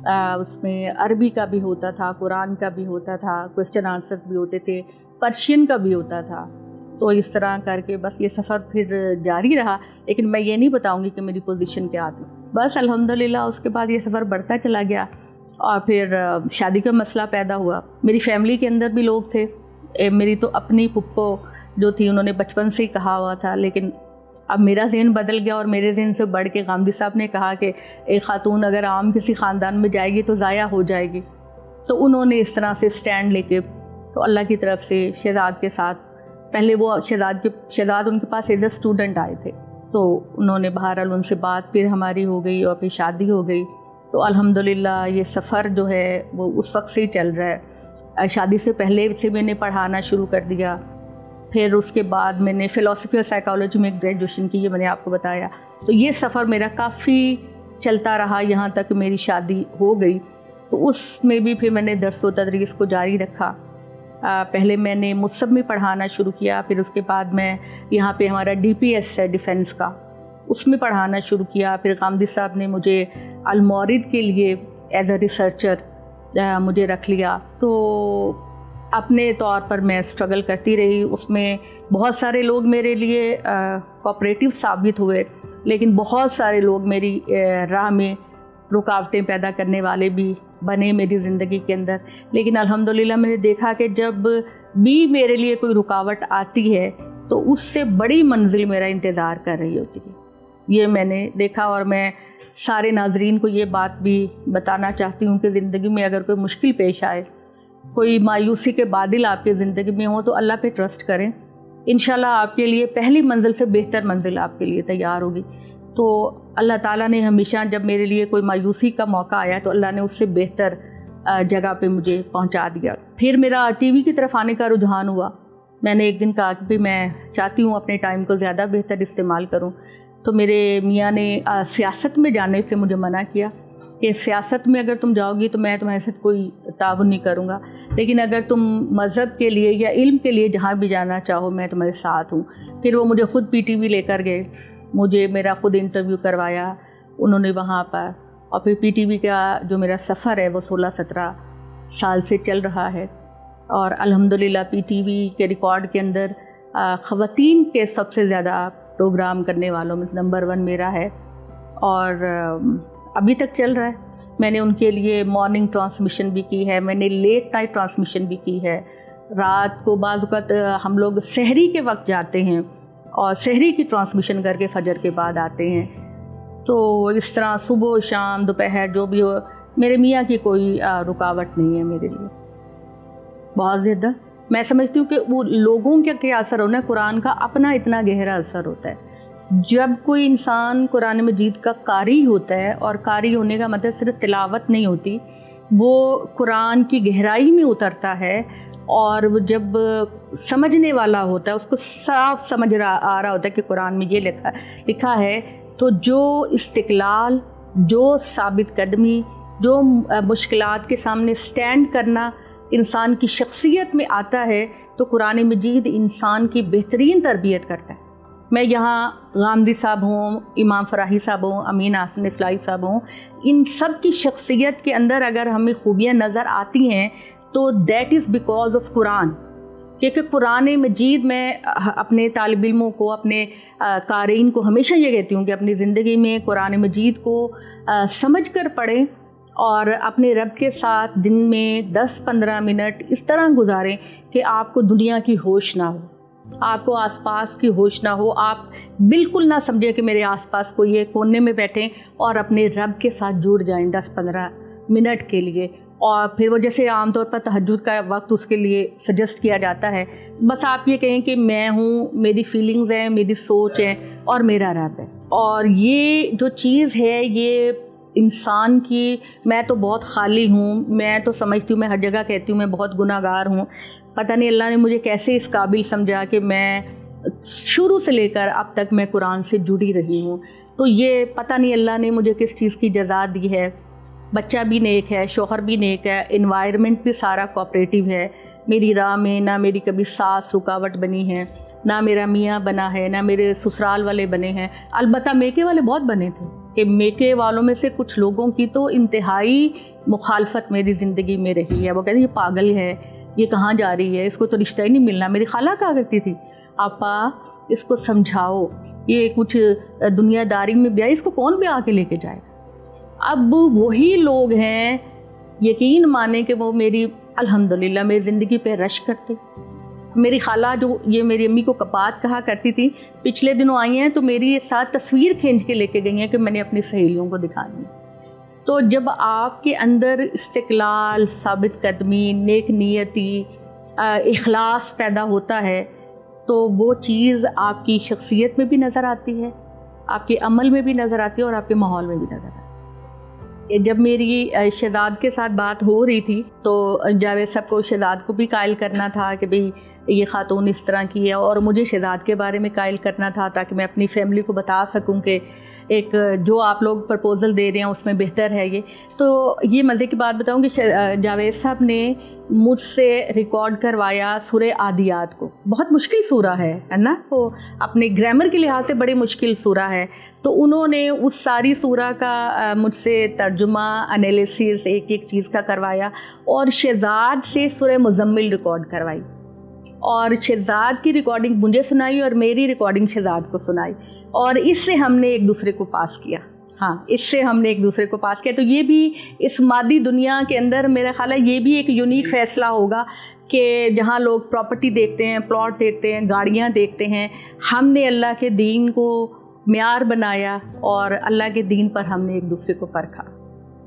اس میں عربی کا بھی ہوتا تھا، قرآن کا بھی ہوتا تھا، کوسچن آنسرز بھی ہوتے تھے، پرشین کا بھی ہوتا تھا. تو اس طرح کر کے بس یہ سفر پھر جاری رہا. لیکن میں یہ نہیں بتاؤں گی کہ میری پوزیشن کیا تھی. بس الحمدللہ اس کے بعد یہ سفر بڑھتا چلا گیا اور پھر شادی کا مسئلہ پیدا ہوا. میری فیملی کے اندر بھی لوگ تھے. میری تو اپنی پھپھو جو تھی انہوں نے بچپن سے ہی کہا ہوا تھا، لیکن اب میرا ذہن بدل گیا اور میرے ذہن سے بڑھ کے غامدی صاحب نے کہا کہ ایک خاتون اگر عام کسی خاندان میں جائے گی تو ضائع ہو جائے گی. تو انہوں نے اس طرح سے سٹینڈ لے کے تو اللہ کی طرف سے شہزاد کے ساتھ، پہلے وہ شہزاد ان کے پاس ایز اے اسٹوڈنٹ آئے تھے، تو انہوں نے بہرحال ان سے بات پھر ہماری ہو گئی اور پھر شادی ہو گئی. تو الحمدللہ یہ سفر جو ہے وہ اس وقت سے ہی چل رہا ہے. شادی سے پہلے سے میں نے پڑھانا شروع کر دیا. پھر اس کے بعد میں نے فلسفی اور سائیکالوجی میں گریجویشن کی، یہ میں نے آپ کو بتایا. تو یہ سفر میرا کافی چلتا رہا یہاں تک میری شادی ہو گئی. تو اس میں بھی پھر میں نے درس و تدریس کو جاری رکھا. پہلے میں نے مصب میں پڑھانا شروع کیا، پھر اس کے بعد میں یہاں پہ ہمارا DPS ہے ڈیفنس کا، اس میں پڑھانا شروع کیا. پھر غامدی صاحب نے مجھے المورد کے لیے ایز اے ریسرچر مجھے رکھ لیا. تو اپنے طور پر میں اسٹرگل کرتی رہی. اس میں بہت سارے لوگ میرے لیے کوآپریٹیو ثابت ہوئے، لیکن بہت سارے لوگ میری راہ میں رکاوٹیں پیدا کرنے والے بھی بنے میری زندگی کے اندر. لیکن الحمدللہ میں نے دیکھا کہ جب بھی میرے لیے کوئی رکاوٹ آتی ہے تو اس سے بڑی منزل میرا انتظار کر رہی ہوتی ہے. یہ میں نے دیکھا اور میں سارے ناظرین کو یہ بات بھی بتانا چاہتی ہوں کہ زندگی میں اگر کوئی مشکل پیش آئے، کوئی مایوسی کے بادل آپ کی زندگی میں ہوں، تو اللہ پہ ٹرسٹ کریں. انشاءاللہ آپ کے لیے پہلی منزل سے بہتر منزل آپ کے لیے تیار ہوگی. تو اللہ تعالیٰ نے ہمیشہ جب میرے لیے کوئی مایوسی کا موقع آیا تو اللہ نے اس سے بہتر جگہ پہ مجھے پہنچا دیا. پھر میرا TV کی طرف آنے کا رجحان ہوا. میں نے ایک دن کہا کہ میں چاہتی ہوں اپنے ٹائم کو زیادہ بہتر استعمال کروں. تو میرے میاں نے سیاست میں جانے سے مجھے منع کیا کہ سیاست میں اگر تم جاؤ گی تو میں تمہارے ساتھ کوئی تعاون نہیں کروں گا، لیکن اگر تم مذہب کے لیے یا علم کے لیے جہاں بھی جانا چاہو میں تمہارے ساتھ ہوں. پھر وہ مجھے خود PTV لے کر گئے، مجھے میرا خود انٹرویو کروایا انہوں نے وہاں پر. اور پھر PTV کا جو میرا سفر ہے وہ 16-17 سال سے چل رہا ہے. اور الحمدللہ PTV کے ریکارڈ کے اندر خواتین کے سب سے زیادہ پروگرام کرنے والوں میں نمبر 1 میرا ہے، اور ابھی تک چل رہا ہے. میں نے ان کے لیے مارننگ ٹرانسمیشن بھی کی ہے، میں نے لیٹ نائٹ ٹرانسمیشن بھی کی ہے. رات کو بعض اوقات ہم لوگ سحری کے وقت جاتے ہیں اور سحری کی ٹرانسمیشن کر کے فجر کے بعد آتے ہیں. تو اس طرح صبح شام دوپہر جو بھی ہو، میرے میاں کی کوئی رکاوٹ نہیں ہے میرے لیے. بہت زیادہ میں سمجھتی ہوں کہ وہ لوگوں کا کیا اثر ہونا ہے، قرآن کا اپنا اتنا گہرا اثر ہوتا ہے. جب کوئی انسان قرآن مجید کا قاری ہوتا ہے، اور قاری ہونے کا مطلب صرف تلاوت نہیں ہوتی، وہ قرآن کی گہرائی میں اترتا ہے، اور وہ جب سمجھنے والا ہوتا ہے اس کو صاف سمجھ آ رہا ہوتا ہے کہ قرآن میں یہ لکھا ہے، تو جو استقلال، جو ثابت قدمی، جو مشکلات کے سامنے سٹینڈ کرنا انسان کی شخصیت میں آتا ہے، تو قرآن مجید انسان کی بہترین تربیت کرتا ہے. میں یہاں غامدی صاحب ہوں، امام فراہی صاحب ہوں، امین حسن اصلاحی صاحب ہوں، ان سب کی شخصیت کے اندر اگر ہمیں خوبیاں نظر آتی ہیں تو دیٹ از بیکاز آف قرآن. کیونکہ قرآن مجید میں اپنے طالب علموں کو، اپنے قارئین کو ہمیشہ یہ کہتی ہوں کہ اپنی زندگی میں قرآن مجید کو سمجھ کر پڑھیں، اور اپنے رب کے ساتھ دن میں 10-15 منٹ اس طرح گزاریں کہ آپ کو دنیا کی ہوش نہ ہو، آپ کو آس پاس کی ہوش نہ ہو، آپ بالکل نہ سمجھیں کہ میرے آس پاس کوئی ہے، کونے میں بیٹھیں اور اپنے رب کے ساتھ جڑ جائیں 10-15 منٹ کے لیے. اور پھر وہ جیسے عام طور پر تہجد کا وقت اس کے لیے سجیسٹ کیا جاتا ہے، بس آپ یہ کہیں کہ میں ہوں، میری فیلنگز ہیں، میری سوچ ہے اور میرا رب ہے. اور یہ جو چیز ہے یہ انسان کی، میں تو بہت خالی ہوں، میں تو سمجھتی ہوں، میں ہر جگہ کہتی ہوں میں بہت گناہ گار ہوں. پتہ نہیں اللہ نے مجھے کیسے اس قابل سمجھا کہ میں شروع سے لے کر اب تک میں قرآن سے جڑی رہی ہوں. تو یہ پتہ نہیں اللہ نے مجھے کس چیز کی جزا دی ہے. بچہ بھی نیک ہے، شوہر بھی نیک ہے، انوائرمنٹ بھی سارا کوآپریٹیو ہے. میری راہ میں نہ میری کبھی ساس رکاوٹ بنی ہے، نہ میرا میاں بنا ہے، نہ میرے سسرال والے بنے ہیں. البتہ میکے والے بہت بنے تھے، کہ میکے والوں میں سے کچھ لوگوں کی تو انتہائی مخالفت میری زندگی میں رہی ہے. وہ کہتے ہیں یہ پاگل ہے, یہ کہاں جا رہی ہے, اس کو تو رشتہ ہی نہیں ملنا. میری خالہ کہا کرتی تھی آپا اس کو سمجھاؤ, یہ کچھ دنیا داری میں بیاہ, اس کو کون بیاہ کے لے کے جائے. اب وہی لوگ ہیں, یقین مانے کہ وہ میری الحمدللہ میری زندگی پہ رش کرتے. میری خالہ جو یہ میری امی کو کپات کہا کرتی تھی, پچھلے دنوں آئی ہیں تو میری ساتھ تصویر کھینچ کے لے کے گئی ہیں کہ میں نے اپنی سہیلیوں کو دکھانی. تو جب آپ کے اندر استقلال, ثابت قدمی, نیک نیتی, اخلاص پیدا ہوتا ہے تو وہ چیز آپ کی شخصیت میں بھی نظر آتی ہے, آپ کے عمل میں بھی نظر آتی ہے اور آپ کے ماحول میں بھی نظر آتی ہے. جب میری شہزاد کے ساتھ بات ہو رہی تھی تو جاوید صاحب کو شہزاد کو بھی قائل کرنا تھا کہ بھئی یہ خاتون اس طرح کی ہے, اور مجھے شہزاد کے بارے میں قائل کرنا تھا تاکہ میں اپنی فیملی کو بتا سکوں کہ ایک جو آپ لوگ پرپوزل دے رہے ہیں اس میں بہتر ہے یہ. تو یہ مزے کی بات بتاؤں کہ جاوید صاحب نے مجھ سے ریکارڈ کروایا سورہ عادیات کو. بہت مشکل سورہ ہے نا, وہ اپنے گرامر کے لحاظ سے بڑی مشکل سورہ ہے. تو انہوں نے اس ساری سورہ کا مجھ سے ترجمہ, انالیسس ایک ایک چیز کا کروایا, اور شہزاد سے سورہ مزمل ریکارڈ کروائی, اور شہزاد کی ریکارڈنگ مجھے سنائی اور میری ریکارڈنگ شہزاد کو سنائی, اور اس سے ہم نے ایک دوسرے کو پاس کیا. ہاں, اس سے ہم نے ایک دوسرے کو پاس کیا. تو یہ بھی اس مادی دنیا کے اندر میرا خیال ہے یہ بھی ایک یونیک فیصلہ ہوگا کہ جہاں لوگ پراپرٹی دیکھتے ہیں, پلاٹ دیکھتے ہیں, گاڑیاں دیکھتے ہیں, ہم نے اللہ کے دین کو معیار بنایا اور اللہ کے دین پر ہم نے ایک دوسرے کو پرکھا.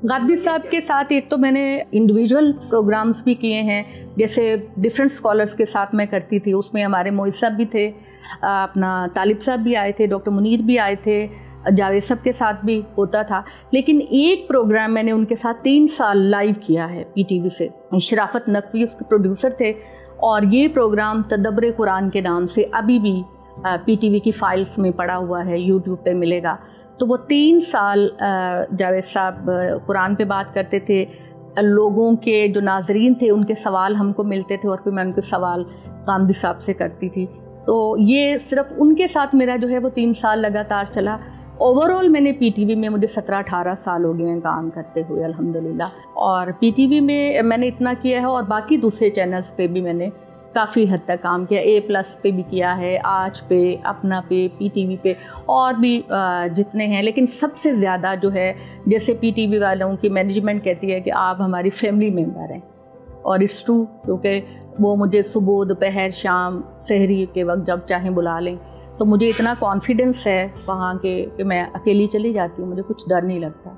غادی صاحب کے ساتھ ایک تو میں نے انڈیویجول پروگرامز بھی کیے ہیں, جیسے ڈفرینٹ اسکالرس کے ساتھ میں کرتی تھی. اس میں ہمارے معید صاحب بھی تھے, اپنا طالب صاحب بھی آئے تھے, ڈاکٹر منیر بھی آئے تھے, جاوید صاحب کے ساتھ بھی ہوتا تھا. لیکن ایک پروگرام میں نے ان کے ساتھ 3 سال لائیو کیا ہے پی ٹی وی سے. شرافت نقوی اس کے پروڈیوسر تھے, اور یہ پروگرام تدبر قرآن کے نام سے ابھی بھی پی ٹی وی کی فائلز میں پڑا ہوا ہے, یوٹیوب پہ ملے گا. تو وہ 3 سال جاوید صاحب قرآن پہ بات کرتے تھے. لوگوں کے جو ناظرین تھے ان کے سوال ہم کو ملتے تھے, اور پھر میں ان کے سوال غامدی صاحب سے کرتی تھی. تو یہ صرف ان کے ساتھ میرا جو ہے وہ 3 سال لگاتار چلا. اوور آل میں نے پی ٹی وی میں مجھے 17-18 سال ہو گئے ہیں کام کرتے ہوئے الحمدللہ. اور پی ٹی وی میں نے اتنا کیا ہے, اور باقی دوسرے چینلز پہ بھی میں نے کافی حد تک کام کیا. A+ پہ بھی کیا ہے, آج پہ, اپنا پہ, پی ٹی وی پہ, اور بھی جتنے ہیں. لیکن سب سے زیادہ جو ہے, جیسے پی ٹی وی والوں کی مینجمنٹ کہتی ہے کہ آپ ہماری فیملی ممبر ہیں, اور اٹس ٹرو, کیونکہ وہ مجھے صبح, دوپہر, شام, سحری کے وقت جب چاہیں بلا لیں. تو مجھے اتنا کانفیڈنس ہے وہاں کے کہ میں اکیلی چلی جاتی ہوں, مجھے کچھ ڈر نہیں لگتا.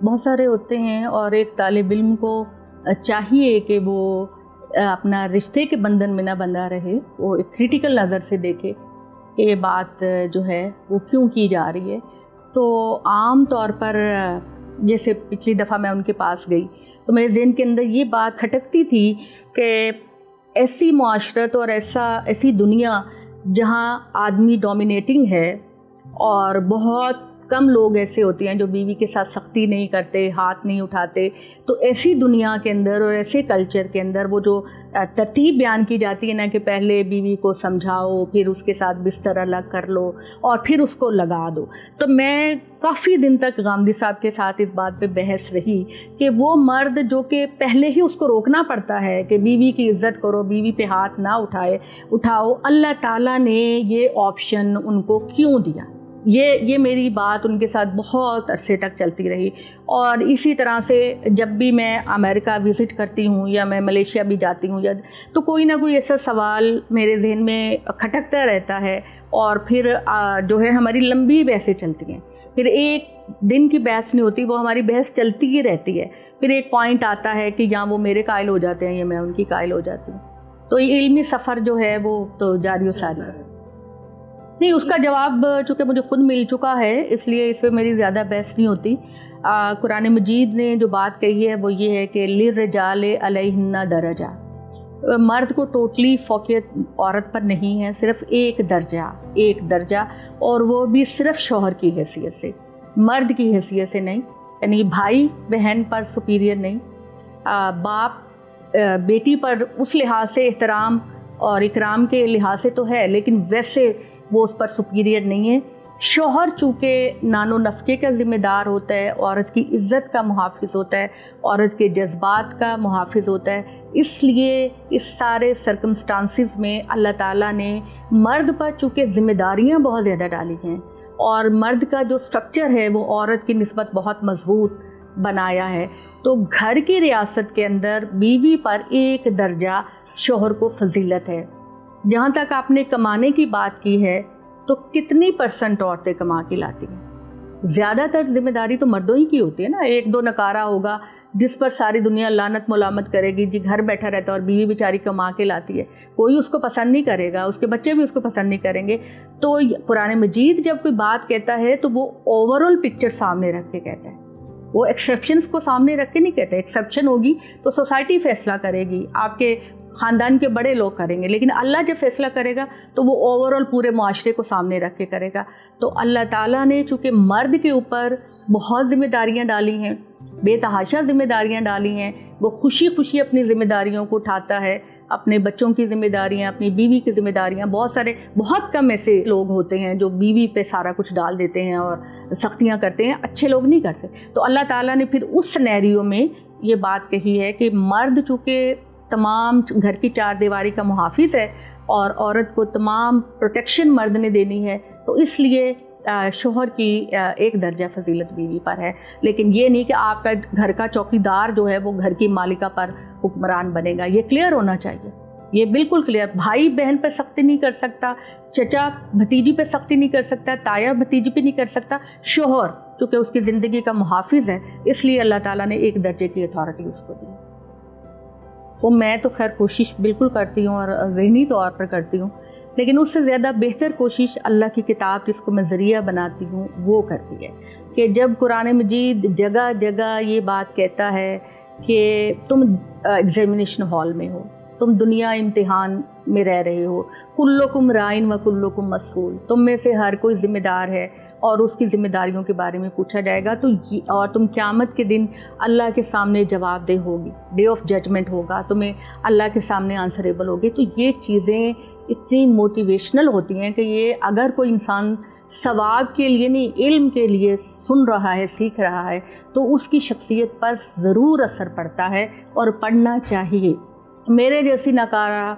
بہت سارے ہوتے ہیں, اور ایک طالب علم کو چاہیے کہ وہ اپنا رشتے کے بندھن میں نہ بندھا رہے, وہ ایک کریٹیکل نظر سے دیکھے کہ یہ بات جو ہے وہ کیوں کی جا رہی ہے. تو عام طور پر جیسے پچھلی دفعہ میں ان کے پاس گئی تو میرے ذہن کے اندر یہ بات کھٹکتی تھی کہ ایسی معاشرت اور ایسی دنیا جہاں آدمی ڈومینیٹنگ ہے, اور بہت کم لوگ ایسے ہوتے ہیں جو بیوی کے ساتھ سختی نہیں کرتے, ہاتھ نہیں اٹھاتے. تو ایسی دنیا کے اندر اور ایسے کلچر کے اندر وہ جو ترتیب بیان کی جاتی ہے نا کہ پہلے بیوی کو سمجھاؤ, پھر اس کے ساتھ بستر الگ کر لو, اور پھر اس کو لگا دو. تو میں کافی دن تک غامدی صاحب کے ساتھ اس بات پہ بحث رہی کہ وہ مرد جو کہ پہلے ہی اس کو روکنا پڑتا ہے کہ بیوی کی عزت کرو, بیوی پہ ہاتھ نہ اٹھاؤ, اللہ تعالیٰ نے یہ آپشن ان کو کیوں دیا. یہ میری بات ان کے ساتھ بہت عرصے تک چلتی رہی. اور اسی طرح سے جب بھی میں امریکہ وزٹ کرتی ہوں یا میں ملیشیا بھی جاتی ہوں, تو کوئی نہ کوئی ایسا سوال میرے ذہن میں کھٹکتا رہتا ہے, اور پھر جو ہے ہماری لمبی بحثیں چلتی ہیں. پھر ایک دن کی بحث نہیں ہوتی, وہ ہماری بحث چلتی ہی رہتی ہے. پھر ایک پوائنٹ آتا ہے کہ یا وہ میرے قائل ہو جاتے ہیں یا میں ان کی قائل ہو جاتی ہوں. تو یہ علمی سفر جو ہے وہ تو جاری و ساری ہے. نہیں, اس کا جواب چونکہ مجھے خود مل چکا ہے اس لیے اس پہ میری زیادہ بحث نہیں ہوتی. قرآن مجید نے جو بات کہی ہے وہ یہ ہے کہ للرجال علیہن درجہ, مرد کو ٹوٹلی فوقیت عورت پر نہیں ہے, صرف ایک درجہ, اور وہ بھی صرف شوہر کی حیثیت سے, مرد کی حیثیت سے نہیں. یعنی بھائی بہن پر سپیریئر نہیں, باپ بیٹی پر اس لحاظ سے احترام اور اکرام کے لحاظ سے تو ہے, لیکن ویسے وہ اس پر سپیریئر نہیں ہے. شوہر چونکہ نان و نفقے کا ذمہ دار ہوتا ہے، عورت کی عزت کا محافظ ہوتا ہے، عورت کے جذبات کا محافظ ہوتا ہے، اس لیے اس سارے سرکمسٹانسز میں اللہ تعالیٰ نے مرد پر چونکہ ذمہ داریاں بہت زیادہ ڈالی ہیں، اور مرد کا جو سٹرکچر ہے وہ عورت کی نسبت بہت مضبوط بنایا ہے. تو گھر کی ریاست کے اندر بیوی پر ایک درجہ شوہر کو فضیلت ہے. جہاں تک آپ نے کمانے کی بات کی ہے تو کتنی % عورتیں کما کے لاتی ہیں؟ زیادہ تر ذمہ داری تو مردوں ہی کی ہوتی ہے نا. ایک دو نکارہ ہوگا جس پر ساری دنیا لعنت ملامت کرے گی، جی گھر بیٹھا رہتا ہے اور بیوی بیچاری کما کے لاتی ہے، کوئی اس کو پسند نہیں کرے گا، اس کے بچے بھی اس کو پسند نہیں کریں گے. تو قرآن مجید جب کوئی بات کہتا ہے تو وہ اوورآل پکچر سامنے رکھ کے کہتا ہے، وہ ایکسیپشنز کو سامنے رکھ کے نہیں کہتے. ایکسیپشن ہوگی تو سوسائٹی فیصلہ کرے گی، آپ کے خاندان کے بڑے لوگ کریں گے، لیکن اللہ جب فیصلہ کرے گا تو وہ اوورآل پورے معاشرے کو سامنے رکھ کے کرے گا. تو اللہ تعالیٰ نے چونکہ مرد کے اوپر بہت ذمہ داریاں ڈالی ہیں، بے تحاشا ذمہ داریاں ڈالی ہیں، وہ خوشی خوشی اپنی ذمہ داریوں کو اٹھاتا ہے، اپنے بچوں کی ذمہ داریاں، اپنی بیوی کی ذمہ داریاں. بہت کم ایسے لوگ ہوتے ہیں جو بیوی پہ سارا کچھ ڈال دیتے ہیں اور سختیاں کرتے ہیں، اچھے لوگ نہیں کرتے. تو اللہ تعالیٰ نے پھر اس سینیریو میں یہ بات کہی ہے کہ مرد چونکہ تمام گھر کی چار دیواری کا محافظ ہے اور عورت کو تمام پروٹیکشن مرد نے دینی ہے، تو اس لیے شوہر کی ایک درجہ فضیلت بیوی پر ہے. لیکن یہ نہیں کہ آپ کا گھر کا چوکیدار جو ہے وہ گھر کی مالکہ پر حکمران بنے گا. یہ کلیئر ہونا چاہیے، یہ بالکل کلیئر. بھائی بہن پہ سختی نہیں کر سکتا، چچا بھتیجی پہ سختی نہیں کر سکتا، تایا بھتیجی پہ نہیں کر سکتا. شوہر چونکہ اس کی زندگی کا محافظ ہے، اس لیے اللہ تعالیٰ نے ایک درجے کی اتھارٹی اس کو دی. وہ میں تو خیر کوشش بالکل کرتی ہوں اور ذہنی طور پر کرتی ہوں، لیکن اس سے زیادہ بہتر کوشش اللہ کی کتاب جس کو میں ذریعہ بناتی ہوں وہ کرتی ہے کہ جب قرآن مجید جگہ جگہ یہ بات کہتا ہے کہ تم ایگزامینیشن ہال میں ہو، تم دنیا امتحان میں رہ رہے ہو، کلکم رائن و کلکم مسئول، تم میں سے ہر کوئی ذمہ دار ہے اور اس کی ذمہ داریوں کے بارے میں پوچھا جائے گا. تو اور تم قیامت کے دن اللہ کے سامنے جواب دہ ہوگی، ڈے آف ججمنٹ ہوگا، تمہیں اللہ کے سامنے آنسریبل ہوگی. تو یہ چیزیں اتنی موٹیویشنل ہوتی ہیں کہ یہ اگر کوئی انسان ثواب کے لیے نہیں علم کے لیے سن رہا ہے، سیکھ رہا ہے، تو اس کی شخصیت پر ضرور اثر پڑتا ہے اور پڑھنا چاہیے. میرے جیسی ناکارہ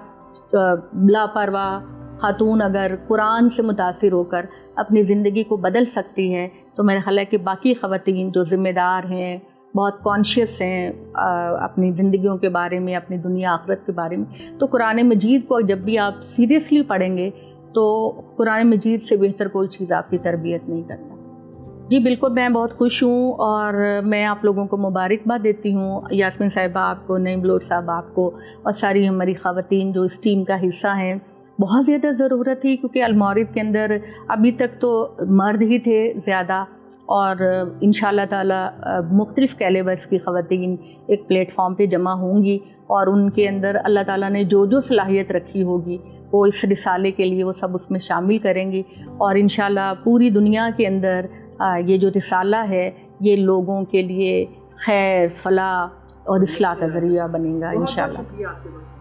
لاپرواہ خاتون اگر قرآن سے متاثر ہو کر اپنی زندگی کو بدل سکتی ہے تو میرا خیال ہے کہ باقی خواتین جو ذمہ دار ہیں، بہت کانشیس ہیں اپنی زندگیوں کے بارے میں، اپنی دنیا آخرت کے بارے میں، تو قرآن مجید کو جب بھی آپ سیریسلی پڑھیں گے تو قرآن مجید سے بہتر کوئی چیز آپ کی تربیت نہیں کرتا. جی بالکل، میں بہت خوش ہوں اور میں آپ لوگوں کو مبارکباد دیتی ہوں، یاسمین صاحبہ آپ کو، نعیم بلوچ صاحب آپ کو، اور ساری ہماری خواتین جو اس ٹیم کا حصہ ہیں. بہت زیادہ ضرورت تھی کیونکہ المعارض کے اندر ابھی تک تو مرد ہی تھے زیادہ، اور انشاءاللہ تعالی مختلف کیلیبرز کی خواتین ایک پلیٹ فارم پہ جمع ہوں گی اور ان کے اندر اللہ تعالیٰ نے جو جو صلاحیت رکھی ہوگی وہ اس رسالے کے لیے وہ سب اس میں شامل کریں گی، اور انشاءاللہ پوری دنیا کے اندر یہ جو رسالہ ہے یہ لوگوں کے لیے خیر، فلاح اور اصلاح کا ذریعہ بنے گا انشاءاللہ.